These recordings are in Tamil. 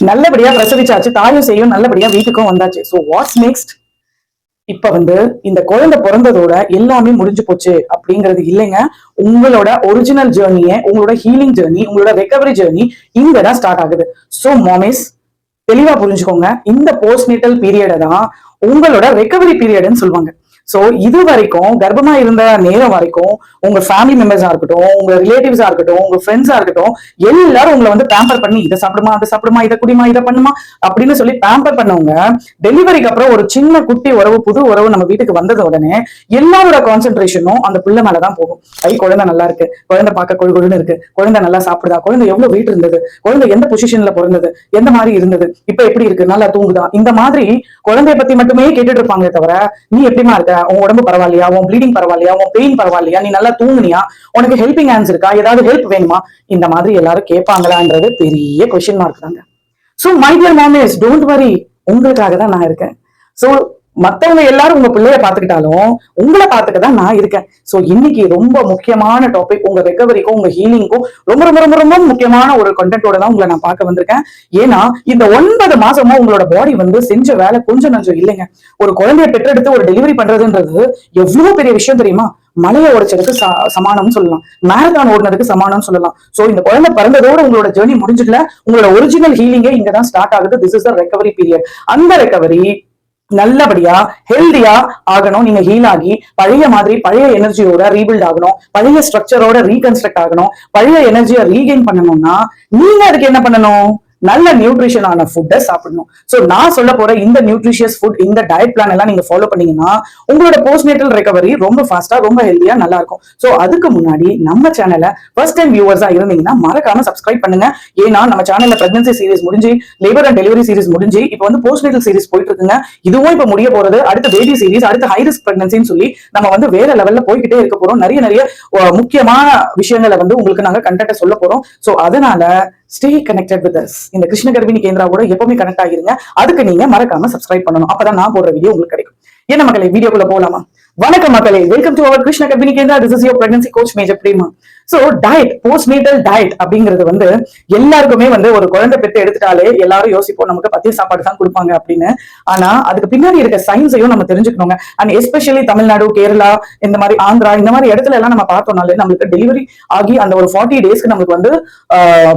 நல்லபடியா பிரசவிச்சாச்சு, தாயும் செய்யும் நல்லபடியா வீட்டுக்கும் வந்தாச்சு. So what's next? இப்ப இந்த குழந்தை பிறந்ததோட எல்லாமே முடிஞ்சு போச்சு அப்படிங்கிறது இல்லைங்க. உங்களோட ஒரிஜினல் ஜேர்னியை, உங்களோட ஹீலிங் ஜேர்னி, உங்களோட ரெக்கவரி ஜேர்னி இங்கதான் ஸ்டார்ட் ஆகுது. சோ மாமிஸ், தெளிவா புரிஞ்சுக்கோங்க, இந்த போஸ்ட்நேட்டல் பீரியட தான் உங்களோட ரெக்கவரி பீரியட்னு சொல்லுவாங்க. சோ இது வரைக்கும் கர்ப்பமா இருந்த நேரம் வரைக்கும் உங்க ஃபேமிலி மெம்பர்ஸா இருக்கட்டும், உங்க ரிலேட்டிவ்ஸா இருக்கட்டும், உங்க ஃப்ரெண்ட்ஸா இருக்கட்டும், எல்லாரும் உங்களை பேம்பர் பண்ணி இதை சாப்பிடுமா, அதை சாப்பிடுமா, இதை குடிமா, இதை பண்ணுமா அப்படின்னு சொல்லி பேம்பர் பண்ணவங்க டெலிவரிக்கு அப்புறம் ஒரு சின்ன குட்டி உறவு, புது உறவு நம்ம வீட்டுக்கு வந்தது உடனே எல்லாரோட கான்சென்ட்ரேஷனும் அந்த பிள்ளை மேலதான் போகும். குழந்தை நல்லா இருக்கு, குழந்தை பார்க்க கொழுன்னு இருக்கு, குழந்தை நல்லா சாப்பிடுதா, குழந்தை எவ்வளவு வெயிட் இருந்தது, குழந்தை எந்த பொசிஷன்ல பிறந்தது, எந்த மாதிரி இருந்தது, இப்ப எப்படி இருக்கு, நல்லா தூங்குதா, இந்த மாதிரி குழந்தைய பத்தி மட்டுமே கேட்டுட்டு இருப்பாங்களே தவிர நீ எப்படிமா இருக்க, உன் உடம்பு பரவாயில்லையா, உன் ப்ளீடிங் பரவாயில்லையா, உன் பெயின் பரவாயில்லையா, நீ நல்லா தூங்குனியா, உனக்கு ஹெல்பிங் ஹேண்ட்ஸ் இருக்கா, ஏதாவது ஹெல்ப் வேணுமா, இந்த மாதிரி எல்லாரும் கேட்பாங்களான்றது பெரிய கொஸ்டின் மார்க் தாங்க. So my dear mommies, don't worry, உங்களுக்காக தான் நான் இருக்கேன். சோ மத்தவங்க எல்லாரும் உங்க பிள்ளைய பாத்துக்கிட்டாலும் உங்களை பாத்துக்கதான் நான் இருக்கேன். சோ இன்னைக்கு ரொம்ப முக்கியமான டாபிக், உங்க ரெக்கவரிக்கும் உங்க ஹீலிங்கும் ரொம்ப ரொம்ப ரொம்ப ரொம்ப முக்கியமான ஒரு கண்டென்ட்டோட தான் உங்களை நான் பார்க்க வந்திருக்கேன். ஏன்னா இந்த 9 மாசமா உங்களோட பாடி செஞ்ச வேலை கொஞ்சம் நஞ்சம் இல்லைங்க. ஒரு குழந்தைய பெற்றெடுத்து ஒரு டெலிவரி பண்றதுன்றது எவ்வளவு பெரிய விஷயம் தெரியுமா? மலையை உடைச்சதுக்கு சமானம்னு சொல்லலாம், மேரத்தான் ஓடுனதுக்கு சமானம்னு சொல்லலாம். சோ இந்த குழந்தை பிறந்ததோட உங்களோட ஜேர்னி முடிஞ்சிடல, உங்களோட ஒரிஜினல் ஹீலிங்கே இங்கதான் ஸ்டார்ட் ஆகுது. This is the recovery period. அந்த ரெக்கவரி நல்லபடியா ஹெல்தியா ஆகணும். நீங்க ஹீல் ஆகி பழைய மாதிரி பழைய எனர்ஜியோட ரீபில்ட் ஆகணும், பழைய ஸ்ட்ரக்சரோட ரீகன்ஸ்ட்ரக்ட் ஆகணும், பழைய எனர்ஜியை ரீகெயின் பண்ணணும்னா நீங்க அதுக்கு என்ன பண்ணணும்? நல்ல நியூட்ரிஷனான ஃபுட்டை சாப்பிடணும். சோ நான் சொல்ல போற இந்த நியூட்ரிஷியஸ் ஃபுட், இந்த டயட் பிளான் எல்லாம் நீங்க ஃபாலோ பண்ணீங்கன்னா உங்களோட போஸ்ட்நேட்டல் ரெக்கவரி ரொம்ப ஃபாஸ்டா, ரொம்ப ஹெல்தியா நல்லா இருக்கும். சோ அதுக்கு முன்னாடி நம்ம சேனலை ஃபர்ஸ்ட் டைம் வியூவர்ஸா இருந்தீங்கன்னா மறக்காம சப்ஸ்கிரைப் பண்ணுங்க. ஏன்னா நம்ம சேனல்ல பிரெக்னன்சி சீரிஸ் முடிஞ்சு, லேபர் அண்ட் டெலிவரி சீரிஸ் முடிஞ்சு, இப்போ போஸ்ட்நேட்டல் சீரிஸ் போயிட்டு இருக்குங்க. இதுவும் இப்ப முடிய போறது. அடுத்த பேபி சீரிஸ், அடுத்த ஹை ரிஸ்க் பிரெக்னன்சின்னு சொல்லி நம்ம வேற லெவல்ல போய்கிட்டே இருக்க போறோம். நிறைய முக்கியமான விஷயங்களை உங்களுக்கு நாங்க கண்டென்ட் சொல்ல போறோம். சோ அதனால ஸ்டே கனெக்டட் வித் அஸ். இந்த கிருஷ்ண கர்ப்பிணி கேந்திராவோட எப்பவுமே கனெக்ட் ஆகிருங்க. அதுக்கு நீங்க மறக்காம சப்ஸ்கிரைப் பண்ணணும். அப்பதான் நான் போடுற வீடியோ உங்களுக்கு கிடைக்கும். என்ன மக்களே, வீடியோக்குள்ள போலாமா? வணக்கம் மக்களே, வெல்கம் டு அவர் கிருஷ்ண கர்ப்பிணி Kendra. This is your pregnancy coach major Prema. So diet, postnatal diet அப்படிங்கிறது எல்லாருக்குமே ஒரு குழந்தை பெற்று எடுத்துட்டாலே எல்லாரும் யோசிப்போம் நமக்கு பத்திய சாப்பாடு தான் கொடுப்பாங்க அப்படின்னு. ஆனா அதுக்கு பின்னாடி இருக்க சயின்ஸையும் நம்ம தெரிஞ்சுக்கணுங்க. அண்ட் எஸ்பெஷலி தமிழ்நாடு, கேரளா, இந்த மாதிரி ஆந்திரா, இந்த மாதிரி இடத்துல எல்லாம் நம்ம பார்த்தோம்னாலே நம்மளுக்கு டெலிவரி ஆகி அந்த ஒரு 40 டேஸ்க்கு நம்மளுக்கு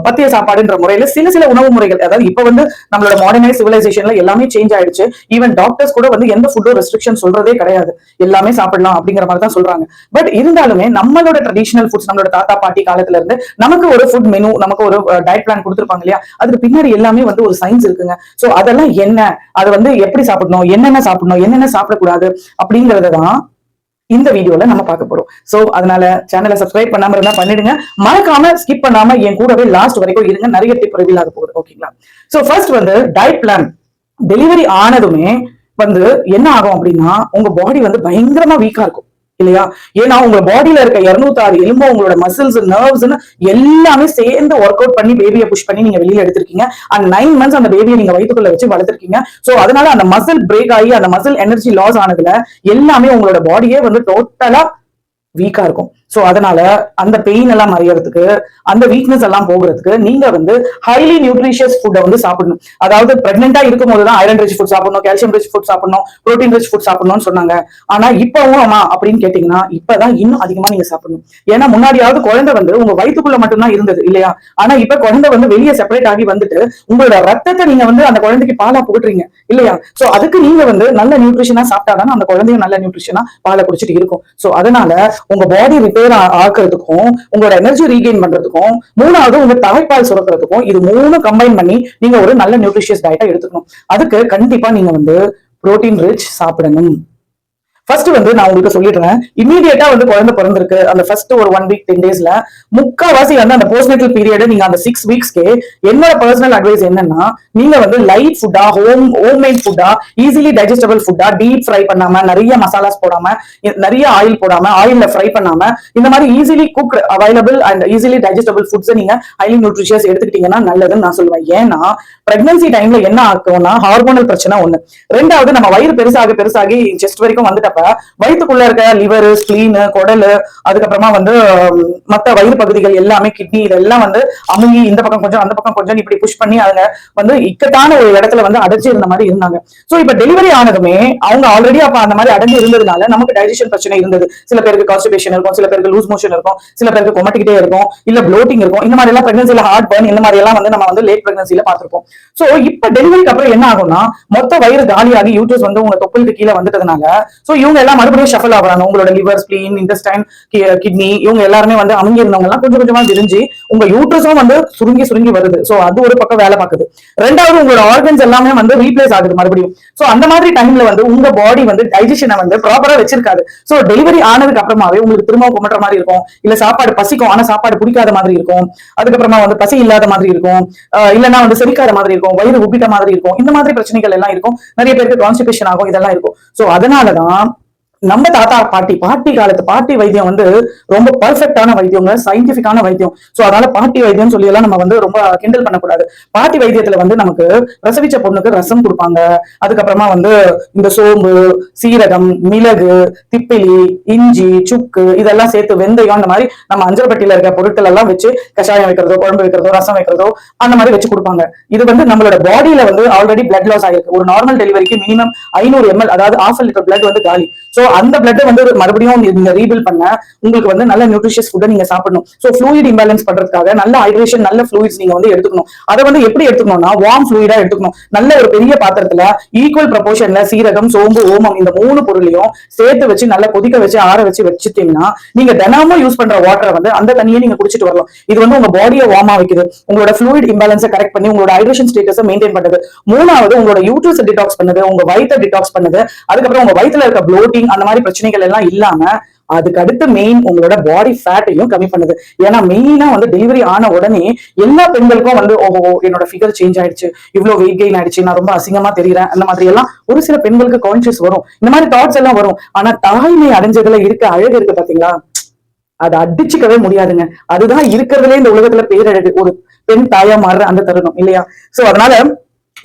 பத்திய சாப்பாடுன்ற முறையில சில உணவு முறைகள், அதாவது இப்ப நம்மளோட மாடர்னைஸ் சிவிலைசேஷன்ல எல்லாமே சேஞ்ச் ஆயிடுச்சு. ஈவன் டாக்டர்ஸ் கூட எந்த ஃபுட்டோ ரெஸ்ட்ரிக்ஷன் சொல்றதே கிடையாது, எல்லாமே சாப்பிடலாம் அப்படிங்கிற மாதிரி தான் சொல்றாங்க. பட் இருந்தாலுமே நம்மளோட ட்ரெடிஷனல் ஃபுட்ஸ், நம்மளோட தாத்தா பாட்டி காலத்துல இருந்து நமக்கு ஒரு ஃபுட் மெனு, நமக்கு ஒரு டயட் பிளான் கொடுத்திருப்பாங்க இல்லையா? அதுக்கு பின்னாடி எல்லாமே ஒரு சயின்ஸ் இருக்குங்க. சோ அதெல்லாம் என்ன, அது எப்படி சாப்பிடணும், என்னென்ன சாப்பிடணும், என்னென்ன சாப்பிடக்கூடாது அப்படிங்கறதான் இந்த வீடியோல நம்ம பார்க்க போறோம். சோ அதனால சேனலை சப்ஸ்கிரைப் பண்ணாம இருந்தா பண்ணிடுங்க. மறக்காம ஸ்கிப் பண்ணாம என் கூடவே லாஸ்ட் வரைக்கும் இருங்க. நிறைய டிப் ரிவீல் ஆக போகுது. ஓகேங்களா? So first diet plan. Delivery ஆனதுமே என்ன ஆகும் அப்படின்னா உங்க பாடி பயங்கரமா வீக்கா இருக்கும் இல்லையா? ஏன்னா உங்க பாடியில இருக்க 206 எலும்பு, உங்களோட மசில்ஸ், நர்வ்ஸ் எல்லாமே சேர்ந்து ஒர்க் அவுட் பண்ணி பேபியை புஷ் பண்ணி நீங்க வெளியில எடுத்திருக்கீங்க. அண்ட் 9 months அந்த பேபியை நீங்க வயிற்றுக்குள்ள வச்சு வளர்த்திருக்கீங்க. சோ அதனால அந்த மசில் பிரேக் ஆகி அந்த மசில் எனர்ஜி லாஸ் ஆனதுல எல்லாமே உங்களோட பாடியே டோட்டலா வீக்கா இருக்கும். சோ அதனால அந்த பெயின் எல்லாம் மறையறதுக்கு, அந்த வீக்னஸ் எல்லாம் போகிறதுக்கு நீங்க ஹைலி நியூட்ரிஷியஸ் ஃபுட்டை சாப்பிடணும். அதாவது பிரெக்னெண்டா இருக்கும் போதுதான் ஐரன் ரிச் ஃபுட் சாப்பிடணும், கால்சியம் ரிச் ஃபுட் சாப்பிடணும், புரோட்டீன் ரிச் ஃபுட் சாப்பிடணும்னு சொன்னாங்க. ஆனா இப்பவும் அம்மா அப்படின்னு கேட்டீங்கன்னா இப்பதான் இன்னும் அதிகமா நீங்க சாப்பிடணும். ஏன்னா முன்னாடியாவது குழந்தை உங்க வயிற்றுக்குள்ள மட்டும்தான் இருந்தது இல்லையா? ஆனா இப்ப குழந்தை வெளியே செப்பரேட் ஆகி உங்களோட ரத்தத்தை நீங்க அந்த குழந்தைக்கு பாலா புகட்டுறீங்க இல்லையா? சோ அதுக்கு நீங்க நல்ல நியூட்ரிஷனா சாப்பிட்டாதானே அந்த குழந்தையும் நல்ல நியூட்ரிஷனா பாலை குடிச்சிட்டு இருக்கும். சோ அதனால உங்க பாடி ரிப்பேர் ஆக்குறதுக்கும், உங்களோட எனர்ஜி ரீகெயின் பண்றதுக்கும், மூணாவது உங்க தாய்ப்பால் சுரக்கிறதுக்கும், இது 3 கம்பைன் பண்ணி நீங்க ஒரு நல்ல நியூட்ரிஷியஸ் டயட்டா எடுத்துக்கணும். அதுக்கு கண்டிப்பா நீங்க புரோட்டீன் ரிச் சாப்பிடணும். ஃபர்ஸ்ட் நான் உங்களுக்கு சொல்லிடுறேன். இமீடியட்டா குழந்தை பிறந்திருக்கு அந்த ஃபர்ஸ்ட் ஒரு 1 week 10 daysல முக்காவாசி அந்த போஸ்ட்நேட்டல் பீரியட் நீங்க அந்த 6 weeksக்கு என்னோட பர்சனல் அட்வைஸ் என்னன்னா, நீங்க லைட் ஃபுட்டா, ஹோம் மேட் ஃபுட்டா, ஈஸிலி டைஜஸ்டபிள் ஃபுட்டா, டீப் ஃப்ரை பண்ணாம, நிறைய மசாலாஸ் போடாம, நிறைய ஆயில் போடாம, ஆயில்ல ஃப்ரை பண்ணாம, இந்த மாதிரி easily cook available and easily digestible foods நீங்க ஹைலி நியூட்ரிஷியஸ் எடுத்துக்கிட்டீங்கன்னா நல்லதுன்னு நான் சொல்லுவேன். ஏன்னா பிரெக்னன்சி டைம்ல என்ன ஆகும்னா ஹார்மோனல் பிரச்சனை ஒண்ணு. ரெண்டாவது நம்ம வயிறு பெருசாகி செஸ்ட் வரைக்கும் வந்துட்டு இருக்கிறப்ப வயிற்றுக்குள்ள இருக்க லிவர், ஸ்பிளீன், குடல், அதுக்கப்புறமா வந்து மத்த வயிறு பகுதிகள் எல்லாமே, கிட்னி, இதெல்லாம் வந்து அமுங்கி இந்த பக்கம் கொஞ்சம் அந்த பக்கம் கொஞ்சம் இப்படி புஷ் பண்ணி அவங்க வந்து இக்கட்டான ஒரு இடத்துல வந்து அடைச்சு இருந்த மாதிரி இருந்தாங்க. சோ இப்ப டெலிவரி ஆனதுமே அவங்க ஆல்ரெடி அப்ப அந்த மாதிரி அடைஞ்சு இருந்ததுனால நமக்கு டைஜஷன் பிரச்சனை இருந்தது. சில பேருக்கு கான்ஸ்டிபேஷன் இருக்கும், சில பேருக்கு லூஸ் மோஷன் இருக்கும், சில பேருக்கு கொமட்டிக்கிட்டே இருக்கும், இல்ல ப்ளோட்டிங் இருக்கும். இந்த மாதிரி எல்லாம் பிரெக்னன்சில ஹார்ட் பர்ன் இந்த மாதிரி எல்லாம் வந்து நம்ம வந்து லேட் பிரெக்னன்சில பார்த்திருப்போம். சோ இப்ப டெலிவரிக்கு அப்புறம் என்ன ஆகும்னா மொத்த வயிறு காலியாகி யூட்ரஸ் வந்து உங்க தொப்புளுக்கு கீழே வந்துட்டதுனால சோ இவங்க எல்லாம் மறுபடியும் ஷஃபிள் ஆகுறாங்க. உங்களோட லிவர், ஸ்பிளீன், இன்டெஸ்டைன், கிட்னி இவங்க எல்லாருமே வந்து அமுங்கி இருந்தவங்க எல்லாம் கொஞ்சம் கொஞ்சமா விரிஞ்சு உங்க யூட்ரஸும் வந்து சுருங்கி சுருங்கி வருது. சோ அது ஒரு பக்கம் வேலை பார்க்குது. ரெண்டாவது உங்களோட ஆர்கன்ஸ் எல்லாமே வந்து ரீப்ளேஸ் ஆகுது மறுபடியும். சோ அந்த மாதிரி டைம்ல வந்து உங்க பாடி வந்து டைஜஷனை வந்து ப்ராப்பரா வச்சிருக்காது. சோ டெலிவரி ஆனதுக்கு அப்புறமாவே உங்களுக்கு திரும்ப குமட்டுற மாதிரி இருக்கும், இல்ல சாப்பாடு பசிக்கும் ஆனா சாப்பாடு பிடிக்காத மாதிரி இருக்கும், அதுக்கப்புறமா வந்து பசி இல்லாத மாதிரி இருக்கும், இல்லைன்னா வந்து செரிக்காத மாதிரி இருக்கும், வயிறு உப்பிட்ட மாதிரி இருக்கும். இந்த மாதிரி பிரச்சனைகள் எல்லாம் இருக்கும். நிறைய பேருக்கு கான்ஸ்டிபேஷன் ஆகும், இதெல்லாம் இருக்கும். சோ அதனாலதான் நம்ம தாத்தா பாட்டி காலத்து பாட்டி வைத்தியம் வந்து ரொம்ப பர்ஃபெக்டான வைத்தியங்க, சயின்டிபிக்கான வைத்தியம். சோ அதனால பாட்டி வைத்தியம் சொல்லி எல்லாம் நம்ம வந்து ரொம்ப கிண்டல் பண்ணக்கூடாது. பாட்டி வைத்தியத்துல வந்து நமக்கு பிரசவிச்ச பொண்ணுக்கு ரசம் கொடுப்பாங்க. அதுக்கப்புறமா வந்து இந்த சோம்பு, சீரகம், மிளகு, திப்பிலி, இஞ்சி, சுக்கு இதெல்லாம் சேர்த்து வெந்தயம் அந்த மாதிரி நம்ம அஞ்சல்பட்டியில இருக்க பொருட்கள் எல்லாம் வச்சு கஷாயம் வைக்கிறதோ, குழம்பு வைக்கிறதோ, ரசம் வைக்கிறதோ அந்த மாதிரி வச்சு கொடுப்பாங்க. இது வந்து நம்மளோட பாடியில வந்து ஆல்ரெடி பிளட் லாஸ் ஆயிருக்கு. ஒரு நார்மல் டெலிவரிக்கு மினிமம் 500 ml, அதாவது 1/2 லிட்டர் பிளட் வந்து காலி. சோ அந்த பிளட் வந்து மறுபடியும் நீங்க ரீபில் பண்ண உங்களுக்கு வந்து நல்ல நியூட்ரிஷியஸ் ஃபுட் நீங்க சாப்பிடணும். சோ ஃப்ளூயிட் இம்பேலன்ஸ் பண்றதுக்காக நல்ல ஹைட்ரேஷன், நல்ல ஃப்ளூயிட்ஸ் நீங்க வந்து எடுத்துக்கணும். அதை வந்து எப்படி எடுத்துக்கணும்னா வார்ம் ஃப்ளூயிடா எடுத்துக்கணும். நல்ல ஒரு பெரிய பாத்திரத்துல ஈக்குவல் ப்ரொபோர்ஷன்ல சீரகம், சோம்பு, ஓமம் இந்த 3 பொருளையும் சேர்த்து வச்சு நல்லா கொதிக்க வச்சு ஆற வச்சு வச்சுட்டீங்கன்னா நீங்க தினமும் யூஸ் பண்ற வாட்டரை வந்து அந்த தண்ணியை நீங்க குடிச்சிட்டு வரலாம். இது வந்து உங்க பாடியை வார்மா வைக்குது, உங்களோட ஃப்ளூயிட் இம்பேலன்ஸை கரெக்ட் பண்ணி உங்களோட ஹைட்ரேஷன் ஸ்டேட்டஸை மெயின்டைன் பண்ணுது. மூணாவது உங்களோட யூட்ரஸ் டிடாக்ஸ் பண்ணுது, உங்க வயித்தை டிடாக்ஸ் பண்ணுது. அதுக்கப்புறம் உங்க வயித்துல இருக்க ப்ளோட்டிங் அந்த மாதிரி பிரச்சனைகள் எல்லாம் இல்லாம அதுக்கு அடுத்து மெயின் உங்களோட பாடி ஃபேட்டையும் கம்மி பண்ணுது. ஏன்னா மெயினா வந்து டெலிவரி ஆன உடனே எல்லா பெண்களுக்கும் வந்து என்னோட ஃபிகர் சேஞ்ச் ஆயிடுச்சு, இவ்வளவு வெயிட் கெயின் ஆயிடுச்சு, நான் ரொம்ப அசிங்கமா தெரியுறேன், அந்த மாதிரி எல்லாம் ஒரு சில பெண்களுக்கு கான்சியஸ் வரும், இந்த மாதிரி தாட்ஸ் எல்லாம் வரும். ஆனா தாய்மை அடைஞ்சதுல இருக்க அழகு இருக்கு பாத்தீங்களா, அதை அடிச்சுக்கவே முடியாதுங்க. அதுதான் இருக்கிறதுலே இந்த உலகத்துல பேரழகு, ஒரு பெண் தாயா மாறுற அந்த தருணம் இல்லையா? சோ அதனால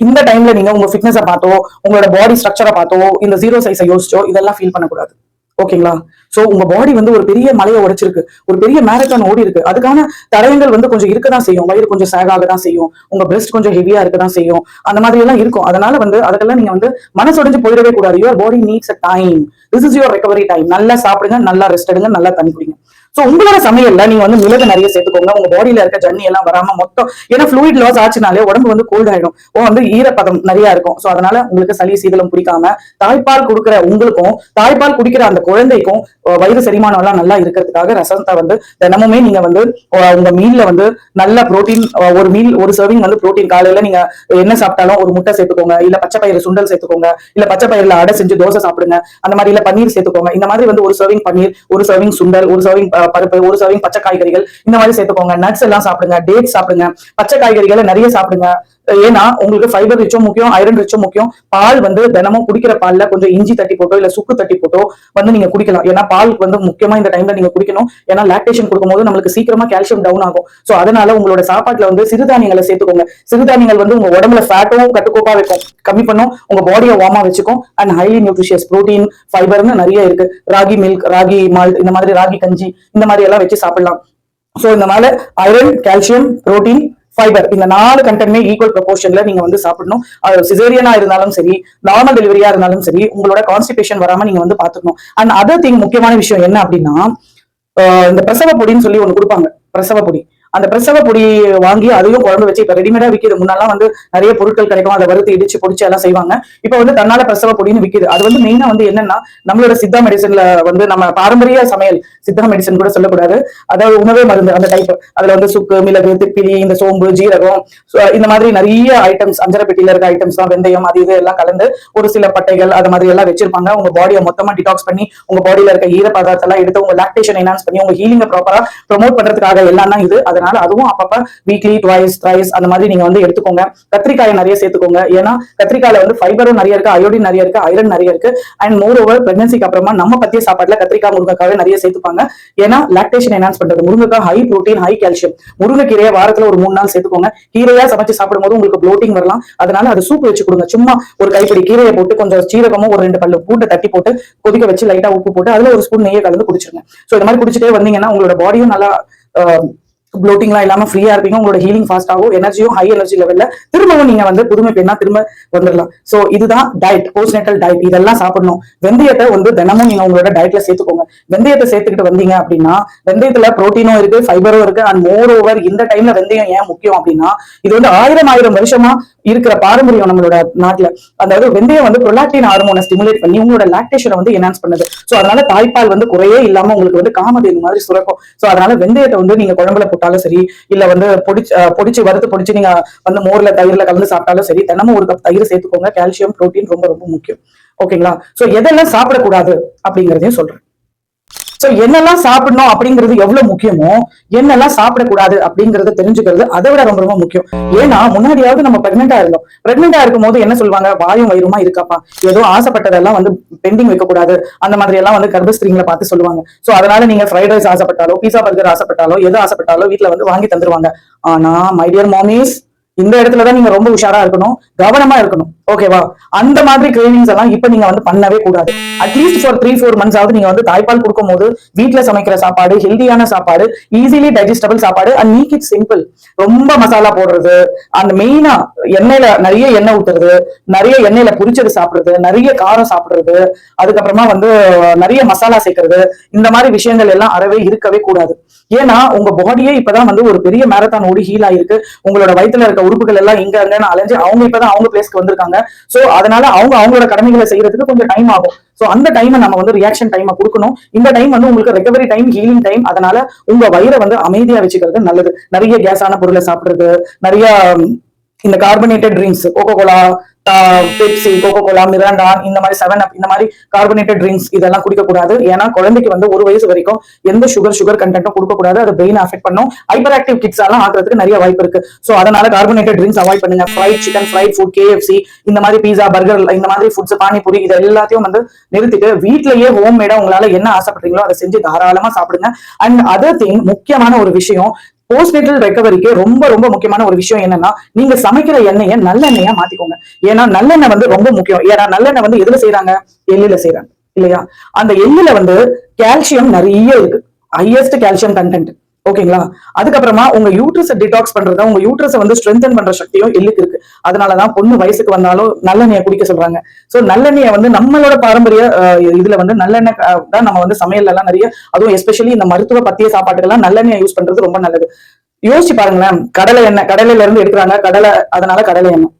இந்த டைம்ல நீங்க உங்க ஃபிட்னஸை பார்த்தோ, உங்களோட பாடி ஸ்ட்ரக்சரை பார்த்தோ, இந்த 0 சைஸை யோசிச்சோ இதெல்லாம் ஃபீல் பண்ணக்கூடாது. ஓகேங்களா? சோ உங்க பாடி வந்து ஒரு பெரிய மலையை உடைச்சிருக்கு, ஒரு பெரிய மேரத்தான் ஓடி இருக்கு. அதுக்கான தடயங்கள் வந்து கொஞ்சம் இருக்கதான் செய்யும். வயிறு கொஞ்சம் சேகாக தான் செய்யும், உங்க பிரெஸ்ட் கொஞ்சம் ஹெவியா இருக்கதான் செய்யும், அந்த மாதிரி எல்லாம் இருக்கும். அதனால வந்து அதுக்கெல்லாம் நீங்க வந்து மனசுடைஞ்சு போயிடவே கூடாது. Your body needs a time. This is your recovery time. நல்லா சாப்பிடுங்க, நல்லா ரெஸ்ட் எடுங்க, நல்லா தண்ணி குடிங்க. சோ உங்களோட சமையல்ல நீங்க வந்து மிளகு நிறைய சேர்த்துக்கோங்க. உங்க பாடியில இருக்க ஜன்னி எல்லாம் வராம மொத்தம், ஏன்னா ஃப்ளூயிட் லாஸ் ஆச்சுனாலே உடம்பு வந்து கோல்ட் ஆயிடும், வந்து ஈரப்பதம் நிறைய இருக்கும். சோ அதனால உங்களுக்கு சளி சீதளம் பிடிக்காம தாய்ப்பால் கொடுக்குற உங்களுக்கும் தாய்ப்பால் குடிக்கிற அந்த குழந்தைக்கும் வயிறு செரிமானம் எல்லாம் நல்லா இருக்கிறதுக்காக ரசத்தை வந்து தினமுமே நீங்க வந்து உங்க மீல்ல வந்து நல்ல புரோட்டீன், ஒரு சர்விங் வந்து புரோட்டீன். காலையில நீங்க என்ன சாப்பிட்டாலும் ஒரு முட்டை சேர்த்துக்கோங்க, இல்ல பச்சை பயிறு சுண்டல் சேர்த்துக்கோங்க, இல்ல பச்சை பயிரில் அடை செஞ்சு தோசை சாப்பிடுங்க, அந்த மாதிரி இல்ல பன்னீர் சேர்த்துக்கோங்க. இந்த மாதிரி வந்து ஒரு சர்விங் பன்னீர், ஒரு சர்விங் சுண்டல், ஒரு சர்விங் பருப்பு, ஒரு சர்விங் பச்சை காய்கறிகள் இந்த மாதிரி சேர்த்துக்கோங்க. நட்ஸ் எல்லாம் சாப்பிடுங்க, டேட்ஸ் சாப்பிடுங்க, பச்சை காய்கறிகளை நிறைய சாப்பிடுங்க. ஏன்னா உங்களுக்கு ஃபைபர் ரிச்சும் முக்கியம், ஐரன் ரிச்சும் முக்கியம். பால் வந்து தினமும் குடிக்கிற பால்ல கொஞ்சம் இஞ்சி தட்டி போட்டோ இல்ல சுக்கு தட்டி போட்டோ வந்து நீங்க குடிக்கலாம். ஏன்னா பால் வந்து முக்கியமா இந்த டைம்ல நீங்க குடிக்கணும். ஏன்னா லாக்டேஷன் கொடுக்கும்போது நம்மளுக்கு சீக்கிரமா கால்சியம் டவுன் ஆகும். சோ அதனால உங்களோட சாப்பாட்டுல வந்து சிறுதானியங்களை சேர்த்துக்கோங்க. சிறுதானியங்கள் வந்து உங்க உடம்புல ஃபேட்டும் கட்டுக்கோப்பா வைக்கும், கம்மி பண்ணும், உங்க பாடியை வார்மா வச்சுக்கும். அண்ட் ஹைலி நியூட்ரிஷியஸ் புரோட்டீன், ஃபைபர்னு நிறைய இருக்கு. ராகி மில்க், ராகி மால்ட், இந்த மாதிரி ராகி கஞ்சி இந்த மாதிரி எல்லாம் வச்சு சாப்பிடலாம். சோ இந்த மாதிரி ஐரன், கால்சியம், புரோட்டீன், ஃபைபர் இந்த 4 கண்டென்ட்மே ஈக்குவல் ப்ரொபோர்ஷன்ல நீங்க வந்து சாப்பிடணும். அது சிசேரியனா இருந்தாலும் சரி, நார்மல் டெலிவரியா இருந்தாலும் சரி, உங்களோட கான்ஸ்டிபேஷன் வராம நீங்க வந்து பாத்துக்கணும். அண்ட் அதர் திங், முக்கியமான விஷயம் என்ன அப்படின்னா, இந்த பிரசவ பொடின்னு சொல்லி ஒண்ணு கொடுப்பாங்க, பிரசவ பொடி. அந்த பிரசவ பொடி வாங்கி அதையும் குழம்பு வச்சு இப்ப ரெடிமேடா விக்குது. முன்னெல்லாம் வந்து நிறைய பொருட்கள் கிடைக்கும், அதை வறுத்து இடிச்சு பொடிச்சு எல்லாம் செய்வாங்க. இப்ப வந்து தன்னால பிரசவ பொடின்னு விக்குது. அது வந்து மெயினா வந்து என்னன்னா, நம்மளோட சித்தா மெடிசன்ல வந்து நம்ம பாரம்பரிய சமையல், சித்தா மெடிசன் கூட சொல்லக்கூடாது, அதாவது உணவே மருந்து அந்த டைப். அதுல வந்து சுக்கு, மிளகு, திப்பிலி, இந்த சோம்பு, ஜீரகம், இந்த மாதிரி நிறைய ஐட்டம்ஸ், அஞ்சரை பெட்டியில இருக்க ஐட்டம்ஸ் தான், வெந்தயம், அது இது எல்லாம் கலந்து ஒரு சில பட்டைகள் அது மாதிரி எல்லாம் வச்சிருப்பாங்க. உங்க பாடியை மொத்தமா டிடாக்ஸ் பண்ணி உங்க பாடியில இருக்க ஈர பதார்த்தம் எல்லாம் எடுத்து உங்க லாக்டேஷன் என்ஹான்ஸ் பண்ணி உங்க ஹீலிங்கை ப்ராப்பரா ப்ரொமோட் பண்றதுக்காக எல்லாம் தான் இது. அதை அதனால அதுவும் அப்பப்ப வீக்லி ட்வைஸ் த்ரைஸ் அந்த மாதிரி நீங்க வந்து எடுத்துக்கோங்க. கத்திரிக்காயை நிறைய சேர்த்துக்கோங்க. ஏன்னா கத்திரிக்காயில வந்து ஃபைபரும் நிறைய இருக்கு, அயோடின் நிறைய இருக்கு, ஐரன் நிறைய இருக்கு. அண்ட் மோர் ஓவர் பிரெக்னன்சிக்கு அப்புறமா நம்ம பத்திய சாப்பாட்டுல கத்திரிக்காய் முருங்கைக்காவை நிறைய சேர்த்துப்பாங்க. ஏன்னா லாக்டேஷன் என்ஹான்ஸ் பண்றது. முருங்கைக்காய் ஹை புரோட்டீன் ஹை கால்சியம். முருங்கைக்கீரையை வாரத்துல ஒரு 3 நாள் சேர்த்துக்கோங்க. கீரையா சமைச்சு சாப்பிடும் போது உங்களுக்கு ப்ளோட்டிங் வரலாம். அதனால அது சூப் வச்சு கொடுங்க. சும்மா ஒரு கைப்பிடி கீரையை போட்டு கொஞ்சம் சீரகமும் ஒரு 2 பல்லு பூண்டை தட்டி போட்டு கொதிக்க வச்சு லைட்டா உப்பு போட்டு அதுல ஒரு ஸ்பூன் நெய்யை கலந்து குடிச்சிருங்க. சோ இந்த மாதிரி குடிச்சிட்டே வந்தீங்கன்னா உங்களோட பாடியும் நல்லா ப்ளோட்டிங்லாம் இல்லாம ஃப்ரீயா இருப்பீங்க. உங்களோட ஹீலிங் ஃபாஸ்ட் ஆகும். எனர்ஜியும் ஹை எனர்ஜி லெவல்ல திரும்பவும் நீங்க வந்து புதுமை பெண்ணா திரும்ப வந்துடலாம். சோ இதுதான் டயட், போஸ்ட்நேட்டல் டயட். இதெல்லாம் சாப்பிடணும். வெந்தயத்தை வந்து தினமும் நீங்க உங்களோட டயட்ல சேர்த்துக்கோங்க. வெந்தயத்தை சேர்த்துக்கிட்டு வந்தீங்க அப்படின்னா வெந்தயத்துல புரோட்டீனும் இருக்கு, ஃபைபரும் இருக்கு. அண்ட் மோர் ஓவர் இந்த டைம்ல வெந்தயம் ஏன் முக்கியம் அப்படின்னா இது வந்து ஆயிரம் வருஷமா இருக்கிற பாரம்பரியம் நம்மளோட நாட்டுல. அதாவது வெந்தயம் வந்து ப்ரொலாக்டின் ஹார்மோனை ஸ்டிமுலேட் பண்ணி உங்களோட லாக்டேஷனை வந்து என்ஹான்ஸ் பண்ணுது. சோ அதனால தாய்ப்பால் வந்து குறையே இல்லாம உங்களுக்கு வந்து காமதேனு மாதிரி சுரக்கும். சோ அதனால வெந்தயத்தை வந்து நீங்க குழம்புல போட்டாலும் சரி, இல்ல வந்து பொடிச்சு வறுத்து பொடிச்சு நீங்க வந்து மோர்ல தயிர்ல கலந்து சாப்பிட்டாலும் சரி, தினமும் ஒரு கப் தயிர் சேர்த்துக்கோங்க. கால்சியம் புரோட்டீன் ரொம்ப ரொம்ப முக்கியம். ஓகேங்களா? சோ எதெல்லாம் சாப்பிடக்கூடாது அப்படிங்கறதையும் சொல்றேன். சோ என்னெல்லாம் சாப்பிடணும் அப்படிங்கிறது எவ்வளவு முக்கியமோ என்னெல்லாம் சாப்பிடக்கூடாது அப்படிங்கறத தெரிஞ்சுக்கிறது அதை விட ரொம்ப ரொம்ப முக்கியம். ஏன்னா முன்னாடியாவது நம்ம பிரெக்னெண்டா இருக்கும் போது என்ன சொல்லுவாங்க, வாயும் வயிறுமா இருக்காப்பா, ஏதோ ஆசைப்பட்டதெல்லாம் வந்து பெண்டிங் வைக்கக்கூடாது அந்த மாதிரி எல்லாம் வந்து கர்ப்பஸ்திரீங்களை பார்த்து சொல்லுவாங்க. சோ அதனால நீங்க ஃப்ரைட் ரைஸ் ஆசைப்பட்டாலோ பீஸா பர்கர் ஆசைப்பட்டாலோ எது ஆசைப்பட்டாலோ வீட்டுல வந்து வாங்கி தந்துருவாங்க. ஆனா மை டியர் மாமிஸ், இந்த இடத்துலதான் நீங்க ரொம்ப உஷாரா இருக்கணும், கவனமா இருக்கணும். ஓகேவா? அந்த மாதிரி கிரேவிங்ஸ் எல்லாம் இப்ப நீங்க வந்து பண்ணவே கூடாது. அட்லீஸ்ட் ஃபார் 3-4 months ஆவது நீங்க வந்து தாய்ப்பால் கொடுக்கும் போது வீட்டுல சமைக்கிற சாப்பாடு, ஹெல்தியான சாப்பாடு, ஈஸிலி டைஜஸ்டபிள் சாப்பாடு அண்ட் மேக் இட் சிம்பிள். ரொம்ப மசாலா போடுறது, அந்த மெயினா எண்ணெயில நிறைய எண்ணெய் ஊத்துறது, நிறைய எண்ணெயில பொரிச்சது சாப்பிடுறது, நிறைய காரம் சாப்பிடுறது, அதுக்கப்புறமா வந்து நிறைய மசாலா சேர்க்கறது, இந்த மாதிரி விஷயங்கள் எல்லாம் அறவே இருக்கவே கூடாது. ஏன்னா உங்க பாடியே இப்பதான் வந்து ஒரு பெரிய மேரத்தான் ஓடி ஹீல் ஆயிருக்கு. உங்களோட வயித்துல இருக்க உறுப்புகள் எல்லாம் இங்க அங்கன்னு அலைஞ்சு அவங்க இப்பதான் அவங்க பிளேஸ்க்கு வந்திருக்காங்க. சோ அதனால அவங்களோட கடமைகளை செய்யறதுக்கு கொஞ்சம் டைம் ஆகும். சோ அந்த டைமை நம்ம வந்து ரியாக்ஷன் டைமை கொடுக்கணும். இந்த டைம் வந்து உங்களுக்கு ரெக்கவரி டைம், ஹீலிங் டைம். அதனால உங்க வயிறை வந்து அமைதியா வச்சுக்கிறது நல்லது. நிறைய கேஸான பொருளை சாப்பிடுறது, நிறைய இந்த carbonated drinks, Coca Cola, Pepsi, Coca Cola, Mirinda, இந்த மாதிரி 7up இந்த மாதிரி கார்பனேட்டட் ட்ரிங்க்ஸ் இதெல்லாம் குடிக்க கூடாது. ஏன்னா குழந்தைக்கு வந்து 1 வயசு வரைக்கும் எந்த சுகர் கண்டென்ட்டும் கொடுக்க கூடாது. அது பிரெயின் அஃபெக்ட் பண்ணும். ஹைப்பர் ஆக்டிவ் கிட்ஸ் எல்லாம் ஆகிறதுக்கு நிறைய வாய்ப்பு இருக்கு. சோ அதனால கார்பனேட்டட் ட்ரிங்க்ஸ் அவாய்ட் பண்ணுங்க. Fried chicken, fried food, KFC இந்த மாதிரி பீஸா, பர்கர் இந்த மாதிரி ஃபுட்ஸ், பானிபூரி இது எல்லாத்தையும் வந்து நிறுத்திட்டு வீட்லயே ஹோம் மேடா உங்களால என்ன ஆசைப்படுறீங்களோ அதை செஞ்சு தாராளமா சாப்பிடுங்க. அண்ட் அதர் திங், முக்கியமான ஒரு விஷயம், போஸ்ட்நேட்டல் ரெக்கவரிக்கு ரொம்ப ரொம்ப முக்கியமான ஒரு விஷயம் என்னன்னா, நீங்க சமைக்கிற எண்ணெயை நல்லெண்ணெயா மாத்திக்கோங்க. ஏன்னா நல்லெண்ணெய் வந்து ரொம்ப முக்கியம். ஏன்னா நல்லெண்ணெய் வந்து எதுல செய்யறாங்க, எள்ளுல செய்யறாங்க இல்லையா? அந்த எள்ளுல வந்து கால்சியம் நிறைய இருக்கு, ஹையஸ்ட் கால்சியம் கண்டென்ட். ஓகேங்களா? அதுக்கப்புறமா உங்க யூட்ரஸை டிடாக்ஸ் பண்றதா, உங்க யூட்ரஸை வந்து ஸ்ட்ரென்தன் பண்ற சக்தியும் எள்ளுக்கு இருக்கு. அதனாலதான் பொண்ணு வயசுக்கு வந்தாலும் நல்லெண்ணெயை குடிக்க சொல்றாங்க. சோ நல்லெண்ணெயை வந்து நம்மளோட பாரம்பரிய இதுல வந்து நல்லெண்ணெய் தான் நம்ம வந்து சமையல் எல்லாம் நிறைய, அதுவும் எஸ்பெஷலி இந்த மருத்துவ பத்திய சாப்பாட்டுக்கெல்லாம் நல்லெண்ணெயை யூஸ் பண்றது ரொம்ப நல்லது. யோசிச்சு பாருங்களேன், கடலை எண்ணெய் கடலையில இருந்து எடுக்கிறாங்க, அதனால கடலை எண்ணெய்.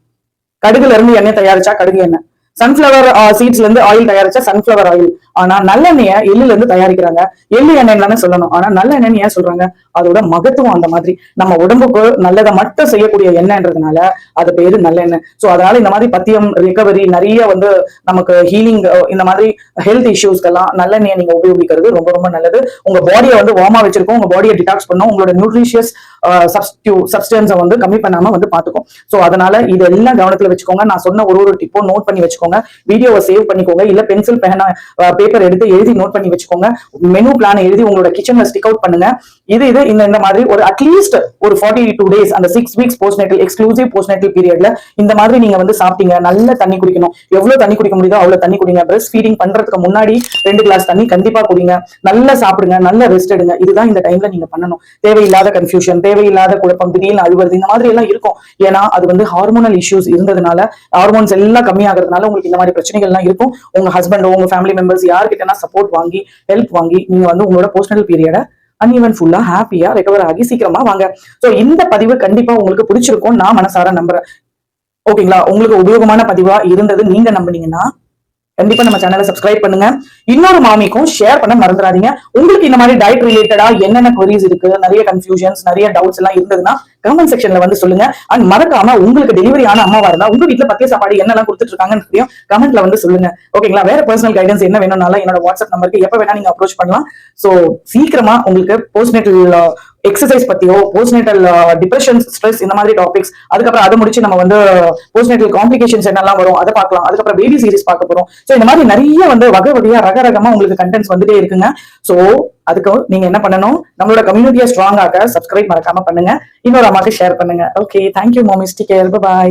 கடுகுல இருந்து எண்ணெய் தயாரிச்சா கடுகு எண்ணெய். சன்ஃபிளவர் சீட்ஸ்ல இருந்து ஆயில் தயாரிச்சா சன்ஃபிளவர் ஆயில். ஆனா நல்லெண்ணெய எள்ளுல இருந்து தயாரிக்கிறாங்க. எள்ளு எண்ணெய் சொல்லணும். ஆனா நல்லெண்ணெய் ஏன் சொல்றாங்க? அதோட மகத்துவம் அந்த மாதிரி. நம்ம உடம்புக்கு நல்லதை மட்டும் செய்யக்கூடிய எண்ணெய்ன்றதுனால அது பேரு நல்லெண்ணெய். சோ அதனால இந்த மாதிரி பத்தியம், ரிகவரி, நிறைய வந்து நமக்கு ஹீலிங், இந்த மாதிரி ஹெல்த் இஷ்யூஸ்க்கெல்லாம் நல்லெண்ணெயை நீங்க உபயோகிக்கிறது ரொம்ப ரொம்ப நல்லது. உங்க பாடியை வந்து வார்மா வச்சிருக்கோம், உங்க பாடியை டிடாக்ஸ் பண்ணும், உங்களோட நியூட்ரிஷியஸ் சப்ஸ்டன்ஸை வந்து கம்மி பண்ணாம வந்து பாத்துக்கும். சோ அதனால இதெல்லாம் கவனத்துல வச்சுக்கோங்க. நான் சொன்ன ஒரு டிப்போ நோட் பண்ணி வச்சுக்கோங்க. வீடியோவை சேவ் பண்ணிக்கோங்க. இல்ல பென்சில், பேனா, பேப்பர் எடுத்து எழுதி நோட் பண்ணி வச்சுக்கோங்க. மெனு பிளான் எழுதி உங்களோட கிச்சன்ல ஸ்டிக் அவுட் பண்ணுங்க. இது இந்த மாதிரி ஒரு அட்லீஸ்ட் ஒரு 42 days, அந்த 6 weeks போஸ்ட்நேட்டல் எக்ஸ்க்ளூசிவ் போஸ்ட்நேட்டல் பீரியட்ல இந்த மாதிரி நீங்க வந்து சாப்பிட்டீங்க. நல்ல தண்ணி குடிக்கணும். எவ்வளவு தண்ணி குடிக்க முடியுதோ அவ்வளவு தண்ணி குடிங்க. பிரஸ்ட் ஃபீடிங் பண்றதுக்கு முன்னாடி 2 கிளாஸ் தண்ணி கண்டிப்பா குடிங்க. நல்லா சாப்பிடுங்க, நல்ல ரெஸ்ட் எடுங்க. இதுதான் இந்த டைம்ல நீங்க பண்ணணும். தேவையில்லாத கன்ஃபியூஷன், தேவையில்லாத குழப்பம், திடீர்னு அழுவது இந்த மாதிரி எல்லாம் இருக்கும். ஏன்னா அது வந்து ஹார்மோனல் இஷ்யூஸ் இருந்ததுனால, ஹார்மோன்ஸ் எல்லாம் கம்மியாகிறதுனால உங்களுக்கு இந்த மாதிரி பிரச்சனைகள் எல்லாம் இருக்கும். உங்க ஹஸ்பண்டோ உங்க ஃபேமிலி மெம்பர்ஸ் யார்கிட்டனா சப்போர்ட் வாங்கி, ஹெல்ப் வாங்கி நீங்க வந்து உங்களோட போஸ்ட்நேட்டல் பீரியட அன்இவன்ஃபுல்லா ஹாப்பியா ரெக்கவர் ஆகி சீக்கிரமா வாங்க. சோ இந்த பதிவு கண்டிப்பா உங்களுக்கு பிடிச்சிருக்கும் நான் மனசார நம்புறேன். ஓகேங்களா? உங்களுக்கு உபயோகமான பதிவா இருந்தது நீங்க நம்புனீங்கன்னா கண்டிப்பா நம்ம சேனலை சப்ஸ்கிரைப் பண்ணுங்க. இன்னொரு மாமிக்கும் ஷேர் பண்ண மறந்துடாதீங்க. உங்களுக்கு இந்த மாதிரி டயட் ரிலேட்டடா என்னென்ன queries இருக்கு, நிறைய கன்ஃபியூஷன்ஸ், நிறைய டவுட்ஸ் எல்லாம் இருந்ததுன்னா கமெண்ட் செக்ஷன்ல வந்து சொல்லுங்க. அண்ட் மறக்காம உங்களுக்கு டெலிவரி ஆன அம்மாவா இருந்தா உங்க வீட்டுல பத்திய சாப்பாடு என்னெல்லாம் கொடுத்துட்டு இருக்காங்கன்னு கமெண்ட்ல வந்து சொல்லுங்க. ஓகேங்களா? வேற பர்சனல் கைடன்ஸ் என்ன வேணும்னாலும் என்னோட வாட்ஸ்அப் நம்பருக்கு எப்ப வேணா நீங்க அப்ரோச் பண்ணலாம். சோ சீக்கிரமா உங்களுக்கு போஸ்ட்நேட்டல் எக்ஸசைஸ் பத்தியோ, போஸ்ட்நேட்டல் டிப்ரெஷன், ஸ்ட்ரெஸ், இந்த மாதிரி டாபிக்ஸ். அதுக்கப்புறம் அதை முடிச்சு நம்ம வந்து போஸ்ட்நேட்டல் காம்ப்ளிகேஷன்ஸ் என்னெல்லாம் வரும் அதை பார்க்கலாம். அதுக்கப்புறம் பேபி சீரிஸ் பார்க்க போறோம். ஸோ இந்த மாதிரி நிறைய வந்து வகை வகையா ரகரகமா உங்களுக்கு கண்டென்ட்ஸ் வந்துட்டே இருக்குங்க. ஸோ அதுக்கு நீங்க என்ன பண்ணணும், நம்மளோட கம்யூனிட்டியை ஸ்ட்ராங் ஆக சப்ஸ்கிரைப் மறக்காம பண்ணுங்க, இன்னொரு அம்மாக்கு ஷேர் பண்ணுங்க. Okay, thank you mommies, take care, by.